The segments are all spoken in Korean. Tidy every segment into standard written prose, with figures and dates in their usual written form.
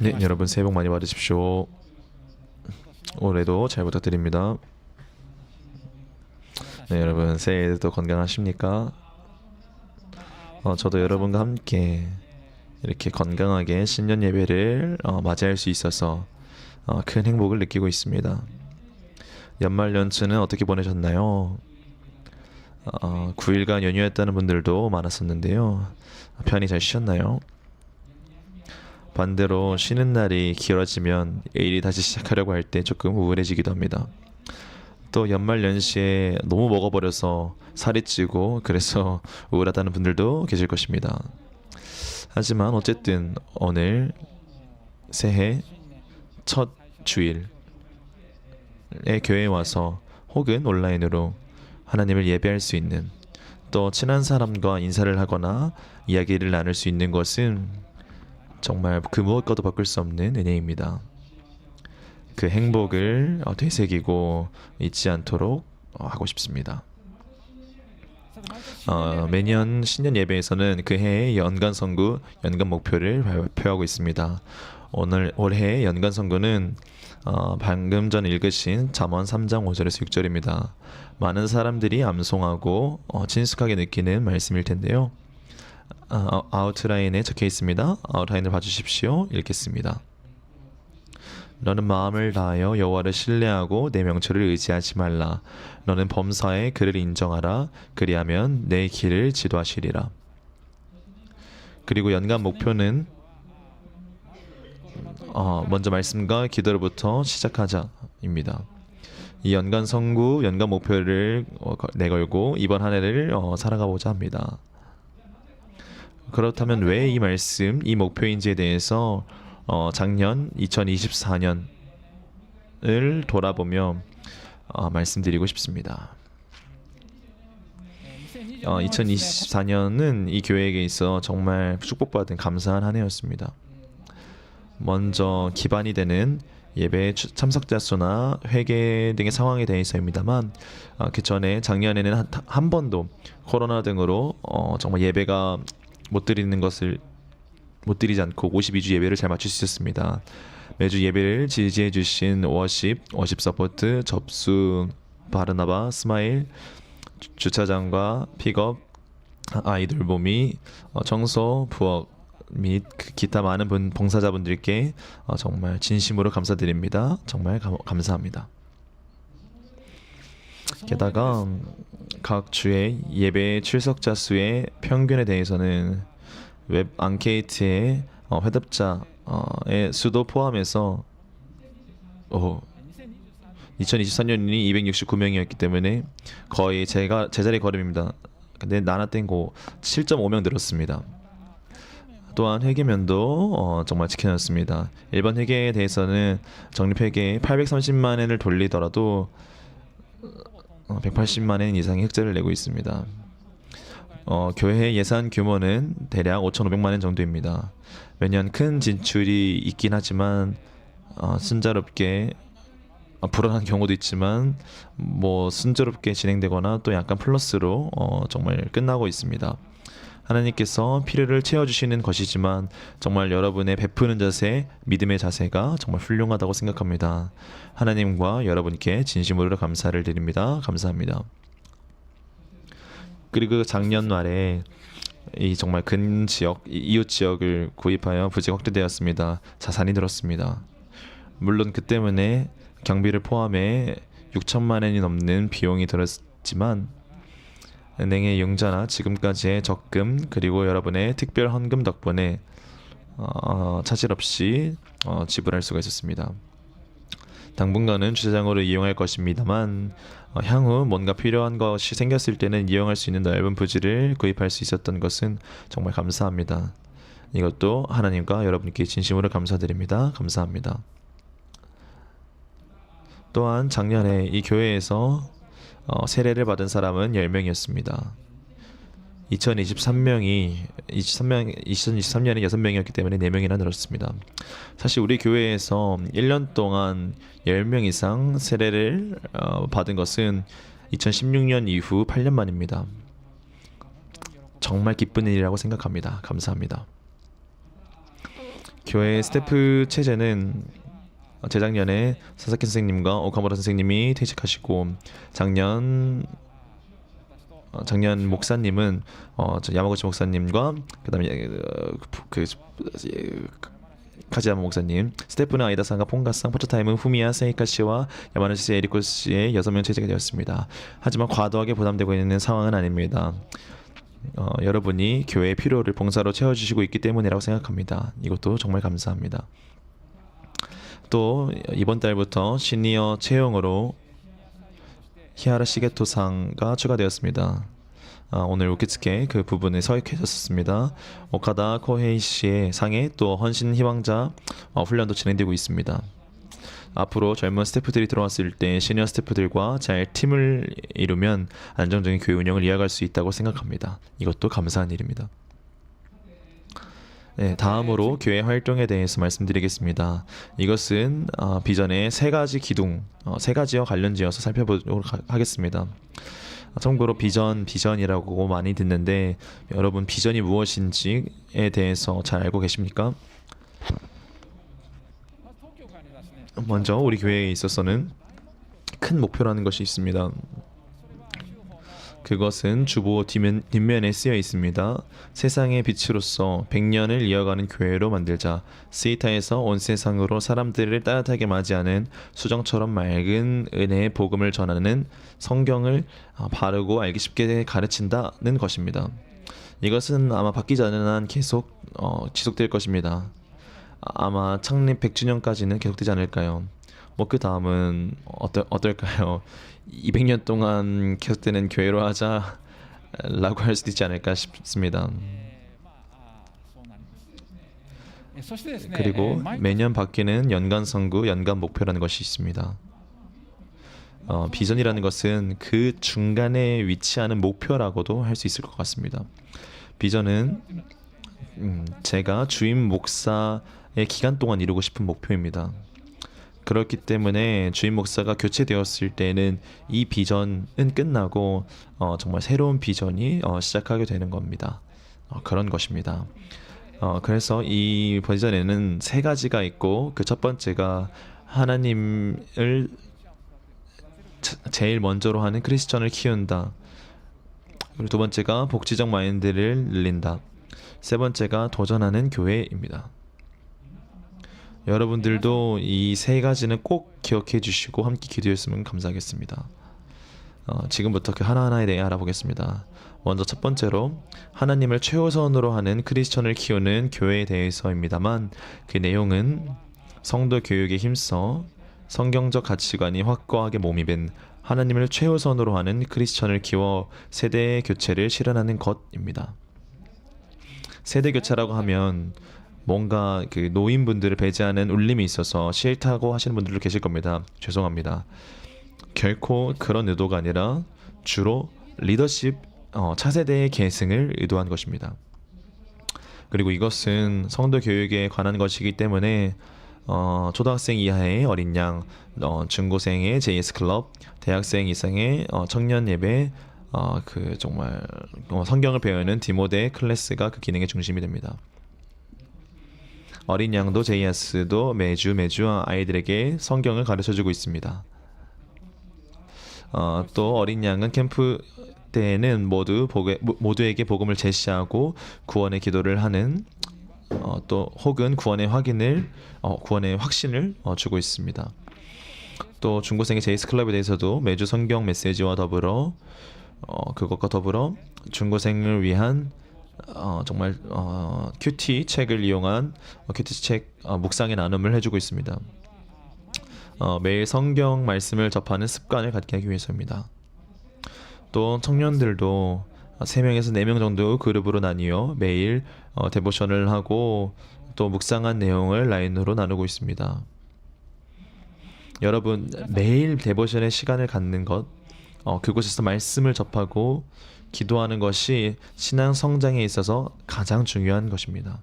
네, 여러분 새해 복 많이 받으십시오. 올해도 잘 부탁드립니다. 네, 여러분 새해에도 건강하십니까? 저도 여러분과 함께 이렇게 건강하게 신년 예배를 맞이할 수 있어서 큰 행복을 느끼고 있습니다. 연말 연초는 어떻게 보내셨나요? 9일간 연휴했다는 분들도 많았었는데요. 편히 잘 쉬셨나요? 반대로 쉬는 날이 길어지면 일이 다시 시작하려고 할 때 조금 우울해지기도 합니다. 또 연말 연시에 너무 먹어버려서 살이 찌고 그래서 우울하다는 분들도 계실 것입니다. 하지만 어쨌든 오늘 새해 첫 주일에 교회에 와서 혹은 온라인으로 하나님을 예배할 수 있는, 또 친한 사람과 인사를 하거나 이야기를 나눌 수 있는 것은 정말 그 무엇과도 바꿀 수 없는 은혜입니다. 그 행복을 되새기고 잊지 않도록 하고 싶습니다. 매년 신년 예배에서는 그 해의 연간 선구, 연간 목표를 발표하고 있습니다. 올해의 연간 선구는 방금 전 읽으신 잠언 3장 5절에서 6절입니다. 많은 사람들이 암송하고 친숙하게 느끼는 말씀일 텐데요. 아웃라인에 적혀 있습니다. 아웃라인을 봐주십시오. 읽겠습니다. 너는 마음을 다하여 여호와를 신뢰하고 내 명철을 의지하지 말라. 너는 범사에 그를 인정하라. 그리하면 내 길을 지도하시리라. 그리고 연간 목표는 먼저 말씀과 기도로부터 시작하자입니다. 이 연간 선구, 연간 목표를 내걸고 이번 한 해를 살아가보자 합니다. 그렇다면 왜 이 말씀, 이 목표인지에 대해서 작년 2024년을 돌아보며 말씀드리고 싶습니다. 2024년은 이 교회에게 있어 정말 축복받은 감사한 한 해였습니다. 먼저 기반이 되는 예배 참석자 수나 회개 등의 상황에 대해서입니다만, 그 전에 작년에는 한 번도 코로나 등으로 정말 예배가 못 드리지 않고 52주 예배를 잘 마칠 수 있었습니다. 매주 예배를 지지해 주신 워십 서포트, 접수, 바르나바, 스마일, 주차장과 픽업, 아이돌 모미, 청소, 부엌 및 기타 많은 봉사자분들께 정말 진심으로 감사드립니다. 정말 감사합니다. 게다가 각 주의 예배 출석자 수의 평균에 대해서는 웹 앙케이트의 회답자의 수도 포함해서 2023년이 269명이었기 때문에 거의 제자리 걸음입니다. 근데 나나땡고 7.5명 늘었습니다. 또한 회계면도 정말 지켜졌습니다. 일반 회계에 대해서는 적립회계에 830만 엔을 돌리더라도 180만 엔 이상의 흑자를 내고 있습니다. 교회 예산 규모는 대략 5,500만 엔 정도입니다. 매년 큰 진출이 있긴 하지만 순조롭게 불안한 경우도 있지만 순조롭게 진행되거나 또 약간 플러스로 정말 끝나고 있습니다. 하나님께서 필요를 채워주시는 것이지만 정말 여러분의 베푸는 자세, 믿음의 자세가 정말 훌륭하다고 생각합니다. 하나님과 여러분께 진심으로 감사를 드립니다. 감사합니다. 그리고 작년 말에 이 정말 근 지역, 이웃 지역을 구입하여 부지가 확대되었습니다. 자산이 늘었습니다. 물론 그 때문에 경비를 포함해 6천만 엔이 넘는 비용이 들었지만 은행의 융자나 지금까지의 적금, 그리고 여러분의 특별 헌금 덕분에 차질 없이 지불할 수가 있었습니다. 당분간은 주차장으로 이용할 것입니다만 향후 뭔가 필요한 것이 생겼을 때는 이용할 수 있는 넓은 부지를 구입할 수 있었던 것은 정말 감사합니다. 이것도 하나님과 여러분께 진심으로 감사드립니다. 감사합니다. 또한 작년에 이 교회에서 세례를 받은 사람은 10명이었습니다. 2023년에 6명이었기 때문에 4명이나 늘었습니다. 사실 우리 교회에서 1년 동안 10명 이상 세례를 받은 것은 2016년 이후 8년 만입니다. 정말 기쁜 일이라고 생각합니다. 감사합니다. 교회 스태프 체제는 재작년에 사사키 선생님과 오카무라 선생님이 퇴직하시고 작년 목사님은 저 야마구치 목사님과 그다음에 그 카지야마 목사님, 스테프는 아이다상과 폰가상, 포토타임은 후미야 세이카 씨와 야마노시 씨, 에리코 씨의 6명 체제가 되었습니다. 하지만 과도하게 부담되고 있는 상황은 아닙니다. 여러분이 교회의 필요를 봉사로 채워주시고 있기 때문이라고 생각합니다. 이것도 정말 감사합니다. 또 이번 달부터 시니어 채용으로 히하라 시게토상가 추가되었습니다. 오늘 우키츠케 그 부분에 서약해졌습니다. 오카다 코헤이 씨의 상에 또 헌신 희망자 훈련도 진행되고 있습니다. 앞으로 젊은 스태프들이 들어왔을 때 시니어 스태프들과 잘 팀을 이루면 안정적인 교회 운영을 이어갈 수 있다고 생각합니다. 이것도 감사한 일입니다. 네, 다음으로 교회 활동에 대해서 말씀드리겠습니다. 이것은 비전의 세 가지 기둥, 세 가지와 관련지어서 살펴보도록 하겠습니다. 참고로 비전이라고 많이 듣는데 여러분 비전이 무엇인지에 대해서 잘 알고 계십니까? 먼저 우리 교회에 있어서는 큰 목표라는 것이 있습니다. 그것은 주보 뒷면에 쓰여 있습니다. 세상의 빛으로서 100년을 이어가는 교회로 만들자. 스이타에서 온 세상으로 사람들을 따뜻하게 맞이하는 수정처럼 맑은 은혜의 복음을 전하는 성경을 바르고 알기 쉽게 가르친다는 것입니다. 이것은 아마 바뀌지 않는 한 계속 지속될 것입니다. 아마 창립 100주년까지는 계속되지 않을까요? 그 다음은 어떨까요? 200년 동안 계속되는 교회로 하자라고 할 수도 있지 않을까 싶습니다. 그리고 매년 바뀌는 연간 선구, 연간 목표라는 것이 있습니다. 비전이라는 것은 그 중간에 위치하는 목표라고도 할 수 있을 것 같습니다. 비전은 제가 주임 목사의 기간 동안 이루고 싶은 목표입니다. 그렇기 때문에 주임 목사가 교체되었을 때는 이 비전은 끝나고 정말 새로운 비전이 시작하게 되는 겁니다. 그런 것입니다. 그래서 이 비전에는 세 가지가 있고 그 첫 번째가 하나님을 제일 먼저로 하는 크리스천을 키운다. 그리고 두 번째가 복지적 마인드를 늘린다. 세 번째가 도전하는 교회입니다. 여러분들도 이 세 가지는 꼭 기억해 주시고 함께 기도했으면 감사하겠습니다. 지금부터 그 하나하나에 대해 알아보겠습니다. 먼저 첫 번째로 하나님을 최우선으로 하는 크리스천을 키우는 교회에 대해서입니다만 그 내용은 성도 교육에 힘써 성경적 가치관이 확고하게 몸입은 하나님을 최우선으로 하는 크리스천을 키워 세대 교체를 실현하는 것입니다. 세대 교체라고 하면 뭔가 그 노인분들을 배제하는 울림이 있어서 싫다고 하시는 분들도 계실 겁니다. 죄송합니다. 결코 그런 의도가 아니라 주로 리더십 차세대의 계승을 의도한 것입니다. 그리고 이것은 성도 교육에 관한 것이기 때문에 초등학생 이하의 어린 양, 중고생의 JS 클럽, 대학생 이상의 청년 예배, 그 정말 성경을 배우는 디모데 클래스가 그 기능의 중심이 됩니다. 어린 양도 JS도 매주 아이들에게 성경을 가르쳐주고 있습니다. 또 어린 양은 캠프 때에는 모두에게 복음을 제시하고 구원의 기도를 하는 또 혹은 구원의 확신을 주고 있습니다. 또 중고생의 제이스 클럽에 대해서도 매주 성경 메시지와 더불어 그것과 더불어 중고생을 위한 정말 큐티 책을 이용한 큐티 책 묵상의 나눔을 해주고 있습니다. 매일 성경 말씀을 접하는 습관을 갖게 하기 위해서입니다. 또 청년들도 3명에서 4명 정도 그룹으로 나뉘어 매일 데보션을 하고 또 묵상한 내용을 라인으로 나누고 있습니다. 여러분 매일 데보션의 시간을 갖는 것, 그곳에서 말씀을 접하고 기도하는 것이 신앙 성장에 있어서 가장 중요한 것입니다.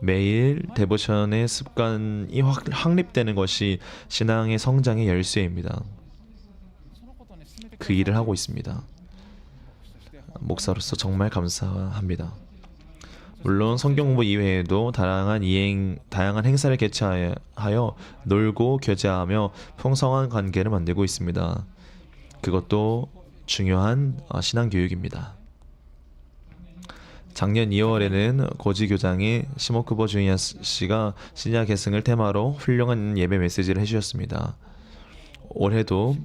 매일 데보션의 습관이 확립되는 것이 신앙의 성장의 열쇠입니다. 그 일을 하고 있습니다. 목사로서 정말 감사합니다. 물론 성경 공부 이외에도 다양한 행사를 개최하여 놀고 교제하며 풍성한 관계를 만들고 있습니다. 그것도 중요한 신앙 교육입니다. 작년 2월에는 고지 교장이 시모쿠보 주니아 씨가 시니아 계승을 테마로 훌륭한 예배 메시지를 해주셨습니다. 올해도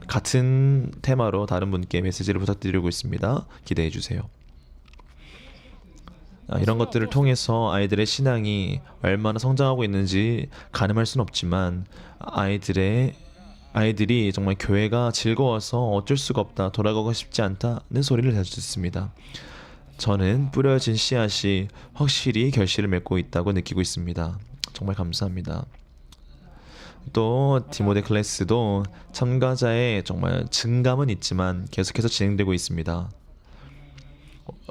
같은 테마로 다른 분께 메시지를 부탁드리고 있습니다. 기대해 주세요. 이런 것들을 통해서 아이들의 신앙이 얼마나 성장하고 있는지 가늠할 수는 없지만 아이들이 정말 교회가 즐거워서 어쩔 수가 없다, 돌아가고 싶지 않다는 소리를 자주 듣습니다. 저는 뿌려진 씨앗이 확실히 결실을 맺고 있다고 느끼고 있습니다. 정말 감사합니다. 또 디모데 클래스도 참가자의 정말 증감은 있지만 계속해서 진행되고 있습니다.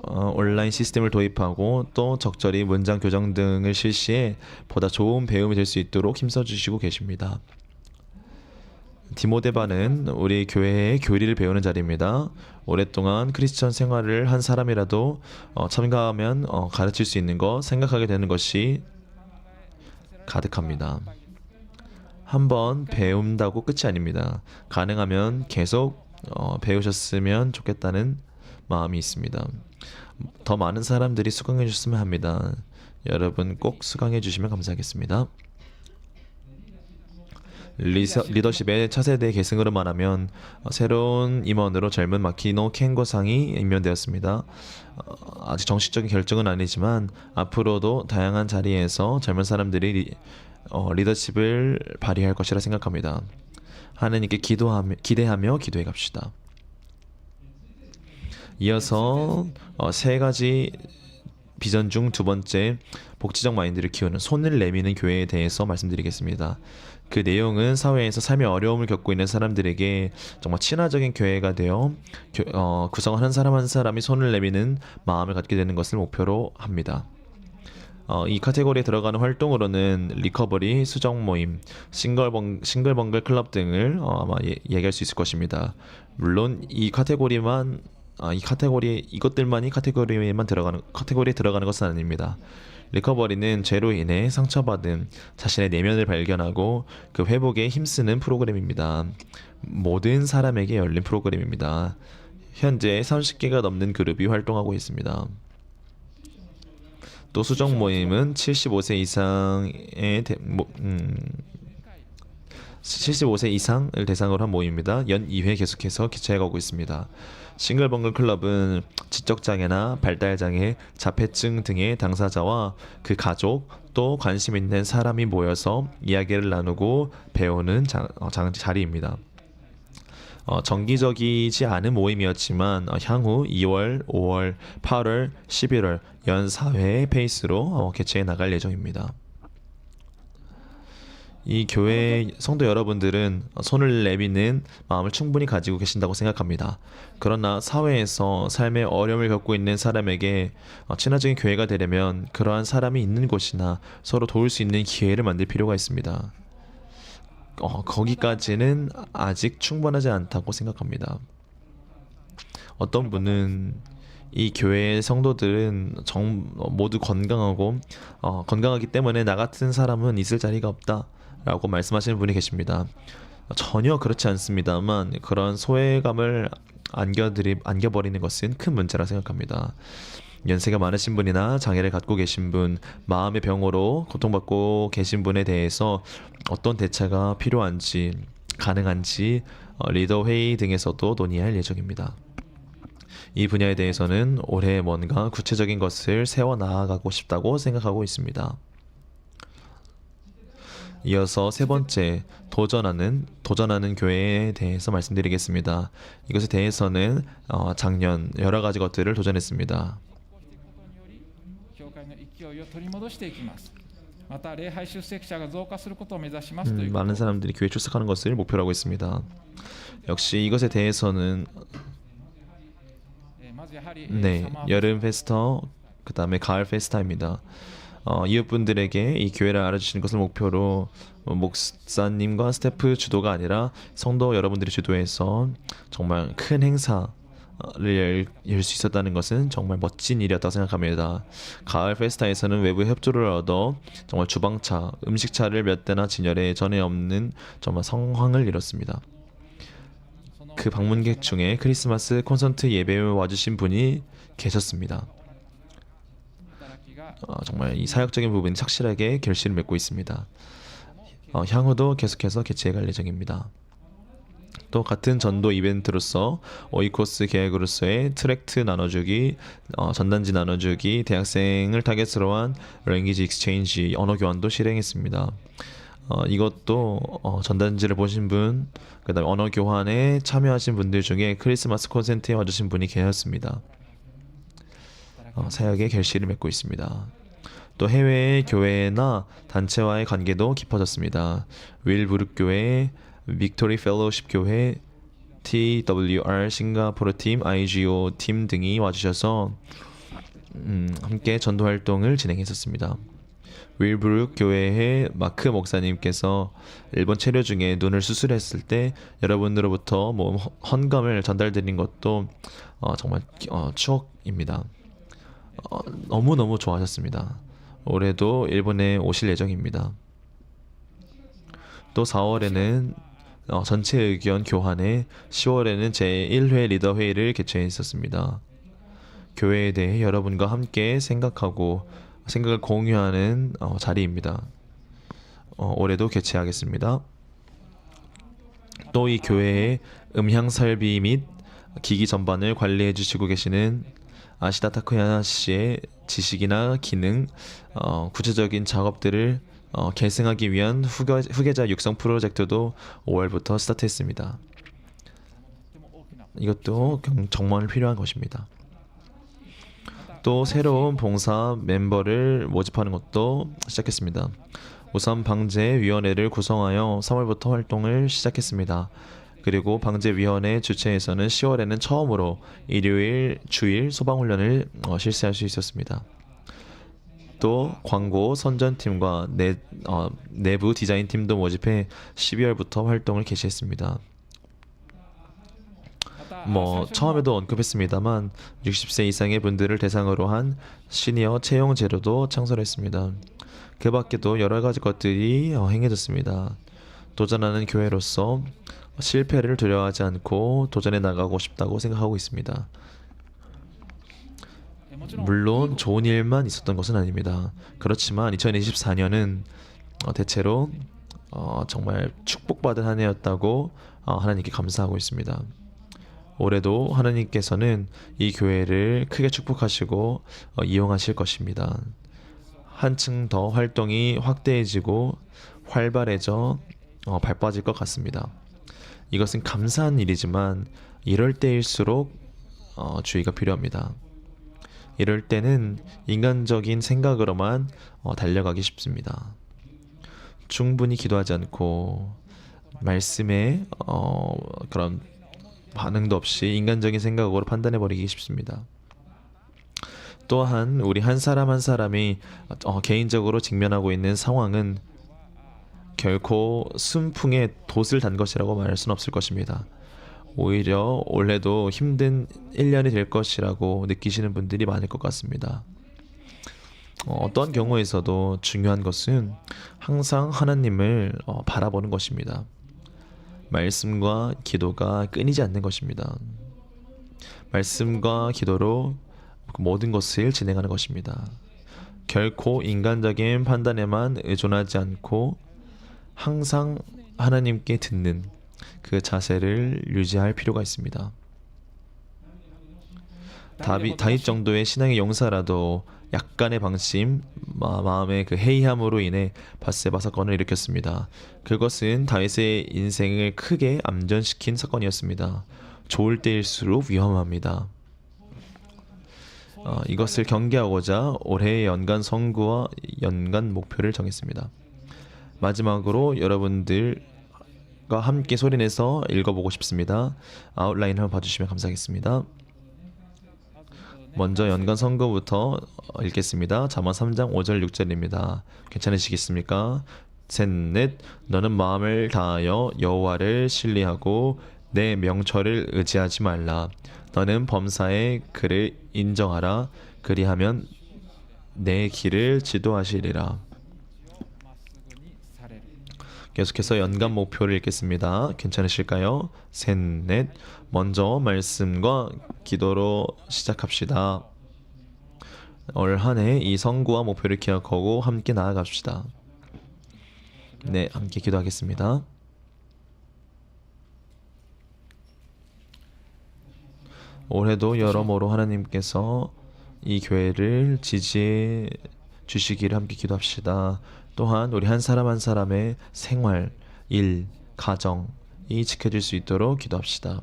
온라인 시스템을 도입하고 또 적절히 문장 교정 등을 실시해 보다 좋은 배움이 될 수 있도록 힘써주시고 계십니다. 디모데반은 우리 교회의 교리를 배우는 자리입니다. 오랫동안 크리스천 생활을 한 사람이라도 참가하면 가르칠 수 있는 것, 생각하게 되는 것이 가득합니다. 한번 배운다고 끝이 아닙니다. 가능하면 계속 배우셨으면 좋겠다는 마음이 있습니다. 더 많은 사람들이 수강해 주셨으면 합니다. 여러분 꼭 수강해 주시면 감사하겠습니다. 리더십의 차세대 계승으로 말하면 새로운 임원으로 젊은 마키노 켄고상이 임명되었습니다. 아직 정식적인 결정은 아니지만 앞으로도 다양한 자리에서 젊은 사람들이 리더십을 발휘할 것이라 생각합니다. 하느님께 기대하며 기도해 갑시다. 이어서 세 가지 비전 중 두 번째, 복지적 마인드를 키우는 손을 내미는 교회에 대해서 말씀드리겠습니다. 그 내용은 사회에서 삶의 어려움을 겪고 있는 사람들에게 정말 친화적인 교회가 되어 구성하는 사람 한 사람이 손을 내미는 마음을 갖게 되는 것을 목표로 합니다. 이 카테고리에 들어가는 활동으로는 리커버리, 수정 모임, 싱글벙글 클럽 등을 아마 얘기할 수 있을 것입니다. 물론 이것들만이 카테고리에 들어가는 것은 아닙니다. 리커버리는 죄로 인해 상처받은 자신의 내면을 발견하고 그 회복에 힘쓰는 프로그램입니다. 모든 사람에게 열린 프로그램입니다. 현재 30개가 넘는 그룹이 활동하고 있습니다. 또 수정 모임은 75세 이상을 대상으로 한 모임입니다. 연 2회 계속해서 개최해가고 있습니다. 싱글벙글 클럽은 지적장애나 발달장애, 자폐증 등의 당사자와 그 가족 또 관심 있는 사람이 모여서 이야기를 나누고 배우는 자리입니다. 정기적이지 않은 모임이었지만 향후 2월, 5월, 8월, 11월 연 4회의 페이스로 개최해 나갈 예정입니다. 이 교회 성도 여러분들은 손을 내미는 마음을 충분히 가지고 계신다고 생각합니다. 그러나 사회에서 삶의 어려움을 겪고 있는 사람에게 친화적인 교회가 되려면 그러한 사람이 있는 곳이나 서로 도울 수 있는 기회를 만들 필요가 있습니다. 거기까지는 아직 충분하지 않다고 생각합니다. 어떤 분은 이 교회의 성도들은 모두 건강하기 때문에 나 같은 사람은 있을 자리가 없다 라고 말씀하시는 분이 계십니다. 전혀 그렇지 않습니다만 그런 소외감을 안겨버리는 것은 큰 문제라 생각합니다. 연세가 많으신 분이나 장애를 갖고 계신 분, 마음의 병으로 고통받고 계신 분에 대해서 어떤 대처가 필요한지, 가능한지 리더 회의 등에서도 논의할 예정입니다. 이 분야에 대해서는 올해 뭔가 구체적인 것을 세워 나아가고 싶다고 생각하고 있습니다. 이어서 세 번째, 도전하는 교회에 대해서 말씀드리겠습니다. 이것에 대해서는 작년 여러 가지 것들을 도전했습니다. 많은 사람들이 교회 출석하는 것을 목표로 하고 있습니다. 역시 이것에 대해서는 여름 페스터, 그 다음에 가을 페스타입니다. 이웃분들에게 이 교회를 알아주시는 것을 목표로 목사님과 스태프 주도가 아니라 성도 여러분들이 주도해서 정말 큰 행사, 열 수 있었다는 것은 정말 멋진 일이었다고 생각합니다. 가을 페스타에서는 외부 협조를 얻어 정말 주방차, 음식차를 몇 대나 진열해 전에 없는 정말 성황을 이뤘습니다. 그 방문객 중에 크리스마스 콘서트 예배에 와주신 분이 계셨습니다. 정말 이 사역적인 부분이 착실하게 결실을 맺고 있습니다. 향후도 계속해서 개최할 예정입니다. 또 같은 전도 이벤트로서 오이코스 계획으로서의 트랙트 나눠주기, 전단지 나눠주기, 대학생을 타겟으로 한 랭귀지 익스체인지 언어 교환도 실행했습니다. 이것도 전단지를 보신 분, 그다음에 언어 교환에 참여하신 분들 중에 크리스마스 콘센트에 와주신 분이 계셨습니다. 사역의 결실을 맺고 있습니다. 또 해외의 교회나 단체와의 관계도 깊어졌습니다. 윌브룩 교회, 빅토리 펠로우십 교회, TWR 싱가포르 팀, IGO 팀 등이 와주셔서 함께 전도 활동을 진행했었습니다. 윌브룩 교회의 마크 목사님께서 일본 체류 중에 눈을 수술했을 때 여러분들로부터 헌금을 전달드린 것도 정말 추억입니다. 너무너무 좋아하셨습니다. 올해도 일본에 오실 예정입니다. 또 4월에는 전체 의견 교환에 10월에는 제1회 리더 회의를 개최했었습니다. 교회에 대해 여러분과 함께 생각을 공유하는 자리입니다. 올해도 개최하겠습니다. 또 이 교회의 음향 설비 및 기기 전반을 관리해 주시고 계시는 아시다 타쿠야 씨의 지식이나 기능, 구체적인 작업들을 계승하기 위한 후계자 육성 프로젝트도 5월부터 스타트했습니다. 이것도 정말 필요한 것입니다. 또 새로운 봉사 멤버를 모집하는 것도 시작했습니다. 우선 방제위원회를 구성하여 3월부터 활동을 시작했습니다. 그리고 방제위원회 주최에서는 10월에는 처음으로 일요일, 주일 소방훈련을 실시할 수 있었습니다. 또 광고 선전팀과 내부 디자인팀도 모집해 12월부터 활동을 개시했습니다. 처음에도 언급했습니다만 60세 이상의 분들을 대상으로 한 시니어 채용 제도도 창설했습니다. 그 밖에도 여러 가지 것들이 행해졌습니다. 도전하는 교회로서 실패를 두려워하지 않고 도전해 나가고 싶다고 생각하고 있습니다. 물론 좋은 일만 있었던 것은 아닙니다. 그렇지만 2024년은 대체로 정말 축복받은 한 해였다고 하나님께 감사하고 있습니다. 올해도 하나님께서는 이 교회를 크게 축복하시고 이용하실 것입니다. 한층 더 활동이 확대해지고 활발해져 바빠질 것 같습니다. 이것은 감사한 일이지만 이럴 때일수록 주의가 필요합니다. 이럴 때는 인간적인 생각으로만 달려가기 쉽습니다. 충분히 기도하지 않고 말씀에 그런 반응도 없이 인간적인 생각으로 판단해버리기 쉽습니다. 또한 우리 한 사람 한 사람이 개인적으로 직면하고 있는 상황은 결코 순풍에 돛을 단 것이라고 말할 수는 없을 것입니다. 오히려 올해도 힘든 1년이 될 것이라고 느끼시는 분들이 많을 것 같습니다. 어떤 경우에서도 중요한 것은 항상 하나님을 바라보는 것입니다. 말씀과 기도가 끊이지 않는 것입니다. 말씀과 기도로 모든 것을 진행하는 것입니다. 결코 인간적인 판단에만 의존하지 않고 항상 하나님께 듣는 그 자세를 유지할 필요가 있습니다. 다윗 정도의 신앙의 용사라도 약간의 방심, 마음의 그 해이함으로 인해 밧세바 사건을 일으켰습니다. 그것은 다윗의 인생을 크게 암전시킨 사건이었습니다. 좋을 때일수록 위험합니다. 이것을 경계하고자 올해의 연간 선구와 연간 목표를 정했습니다. 마지막으로 여러분들과 함께 소리내서 읽어보고 싶습니다. 아웃라인 한번 봐주시면 감사하겠습니다. 먼저 연간 선거부터 읽겠습니다. 잠언 3장 5절 6절입니다. 괜찮으시겠습니까? 셋, 넷. 너는 마음을 다하여 여호와를 신뢰하고 내 명철을 의지하지 말라. 너는 범사의 그를 인정하라. 그리하면 내 길을 지도하시리라. 계속해서 연간 목표를 읽겠습니다. 괜찮으실까요? 셋, 넷. 먼저 말씀과 기도로 시작합시다. 올 한 해 이 성구와 목표를 기억하고 함께 나아갑시다. 네, 함께 기도하겠습니다. 올해도 여러모로 하나님께서 이 교회를 지지해 주시기를 함께 기도합시다. 또한 우리 한 사람 한 사람의 생활, 일, 가정이 지켜질 수 있도록 기도합시다.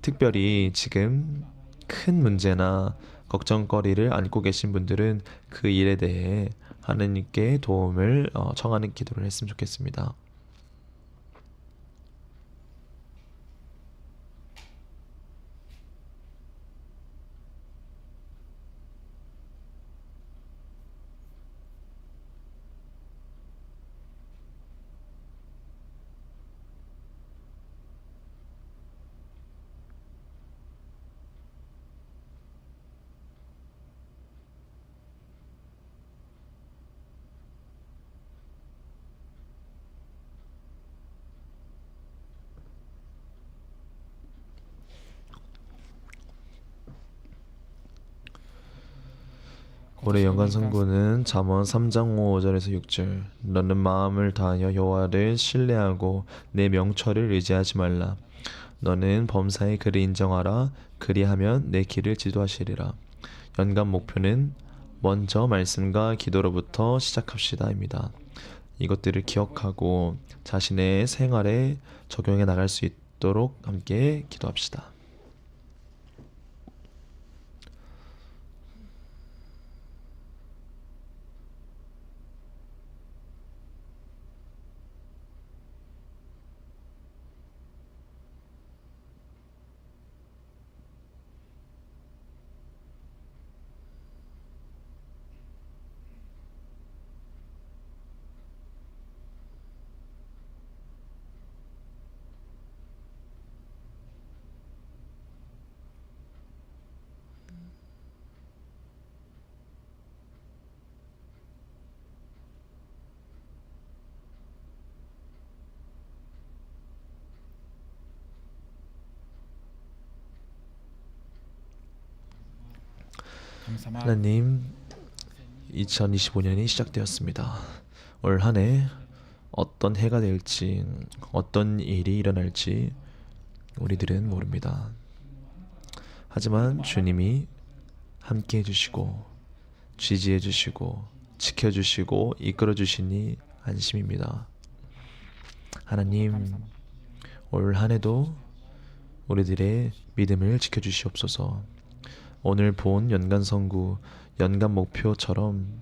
특별히 지금 큰 문제나 걱정거리를 안고 계신 분들은 그 일에 대해 하나님께 도움을 청하는 기도를 했으면 좋겠습니다. 올해 연간 선고는 잠언 3장 5절에서 6절. 너는 마음을 다하여 여호와를 신뢰하고 내 명철을 의지하지 말라. 너는 범사의 그를 인정하라. 그리하면 내 길을 지도하시리라. 연간 목표는 먼저 말씀과 기도로부터 시작합시다입니다. 이것들을 기억하고 자신의 생활에 적용해 나갈 수 있도록 함께 기도합시다. 하나님, 2025년이 시작되었습니다. 올 한 해 어떤 해가 될지, 어떤 일이 일어날지 우리들은 모릅니다. 하지만 주님이 함께 해주시고 지지해 주시고 지켜주시고 이끌어 주시니 안심입니다. 하나님, 올 한 해도 우리들의 믿음을 지켜주시옵소서. 오늘 본 연간 선구, 연간 목표처럼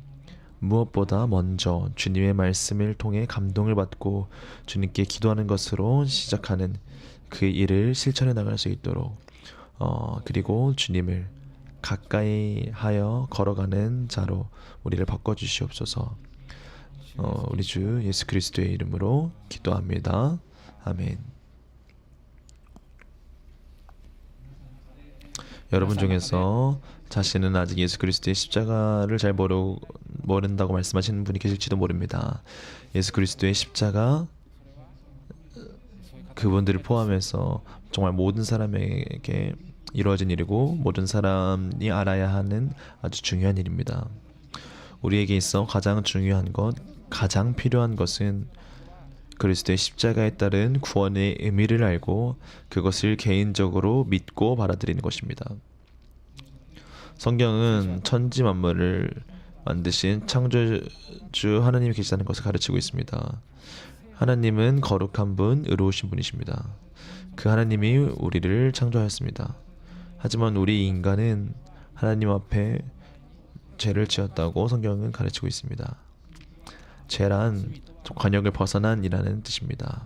무엇보다 먼저 주님의 말씀을 통해 감동을 받고 주님께 기도하는 것으로 시작하는 그 일을 실천해 나갈 수 있도록 그리고 주님을 가까이 하여 걸어가는 자로 우리를 바꿔주시옵소서. 우리 주 예수 그리스도의 이름으로 기도합니다. 아멘. 여러분 중에서 자신은 아직 예수 그리스도의 십자가를 잘 모른다고 말씀하시는 분이 계실지도 모릅니다. 예수 그리스도의 십자가, 그분들을 포함해서 정말 모든 사람에게 이루어진 일이고 모든 사람이 알아야 하는 아주 중요한 일입니다. 우리에게 있어 가장 중요한 것, 가장 필요한 것은 그리스도의 십자가에 따른 구원의 의미를 알고 그것을 개인적으로 믿고 받아들이는 것입니다. 성경은 천지 만물을 만드신 창조주 하나님이 계시다는 것을 가르치고 있습니다. 하나님은 거룩한 분, 의로우신 분이십니다. 그 하나님이 우리를 창조하였습니다. 하지만 우리 인간은 하나님 앞에 죄를 지었다고 성경은 가르치고 있습니다. 죄란 관역을 벗어난이라는 뜻입니다.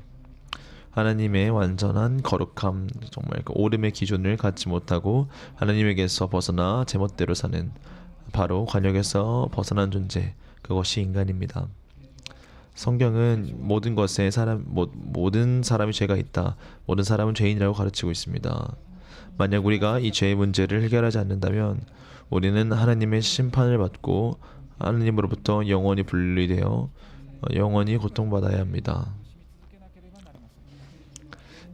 하나님의 완전한 거룩함, 정말 그 오름의 기준을 갖지 못하고 하나님에게서 벗어나 제멋대로 사는 바로 관역에서 벗어난 존재, 그것이 인간입니다. 성경은 모든 것에 모든 사람이 죄가 있다. 모든 사람은 죄인이라고 가르치고 있습니다. 만약 우리가 이 죄의 문제를 해결하지 않는다면 우리는 하나님의 심판을 받고 하나님으로부터 영원히 분리되어 영원히 고통받아야 합니다.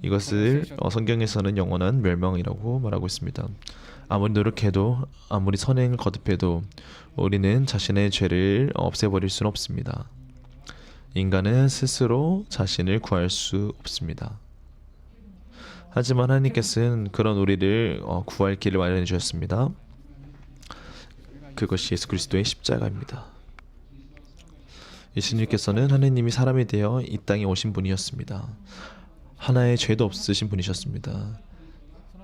이것을 성경에서는 영원한 멸망이라고 말하고 있습니다. 아무리 노력해도 아무리 선행을 거듭해도 우리는 자신의 죄를 없애버릴 수는 없습니다. 인간은 스스로 자신을 구할 수 없습니다. 하지만 하나님께서는 그런 우리를 구할 길을 마련해 주셨습니다. 그것이 예수 그리스도의 십자가입니다. 예수님께서는 하나님이 사람이 되어 이 땅에 오신 분이었습니다. 하나의 죄도 없으신 분이셨습니다.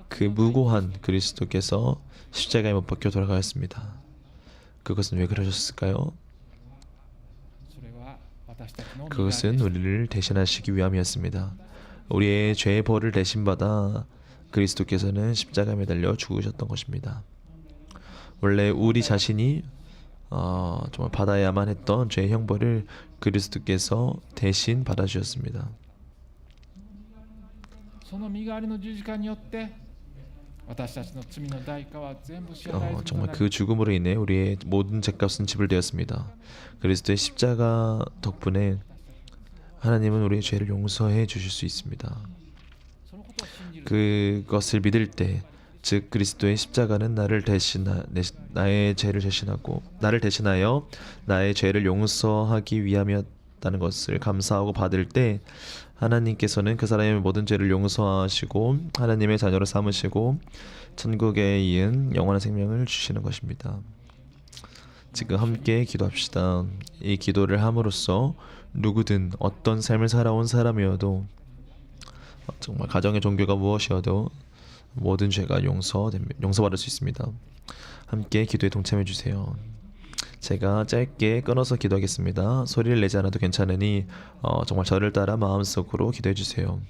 그 무고한 그리스도께서 십자가에 못 박혀 돌아가셨습니다. 그것은 왜 그러셨을까요? 그것은 우리를 대신하시기 위함이었습니다. 우리의 죄의 벌을 대신받아 그리스도께서는 십자가에 매달려 죽으셨던 것입니다. 원래 우리 자신이 정말 받아야만 했던 죄의 형벌을 그리스도께서 대신 받아주셨습니다. 정말 그 죽음으로 인해 우리의 모든 죄값은 지불되었습니다. 그리스도의 십자가 덕분에 하나님은 우리의 죄를 용서해 주실 수 있습니다. 그것을 믿을 때, 즉 그리스도의 십자가는 나의 죄를 대신하고 나를 대신하여 나의 죄를 용서하기 위함이었다는 것을 감사하고 받을 때 하나님께서는 그 사람의 모든 죄를 용서하시고 하나님의 자녀로 삼으시고 천국에 이은 영원한 생명을 주시는 것입니다. 지금 함께 기도합시다. 이 기도를 함으로써 누구든 어떤 삶을 살아온 사람이어도 정말 가정의 종교가 무엇이어도 모든 죄가 용서받을 수 있습니다. 함께 기도에 동참해 주세요. 제가 짧게 끊어서 기도하겠습니다. 소리를 내지 않아도 괜찮으니 정말 저를 따라 마음속으로 기도해 주세요.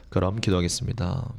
그럼 기도하겠습니다.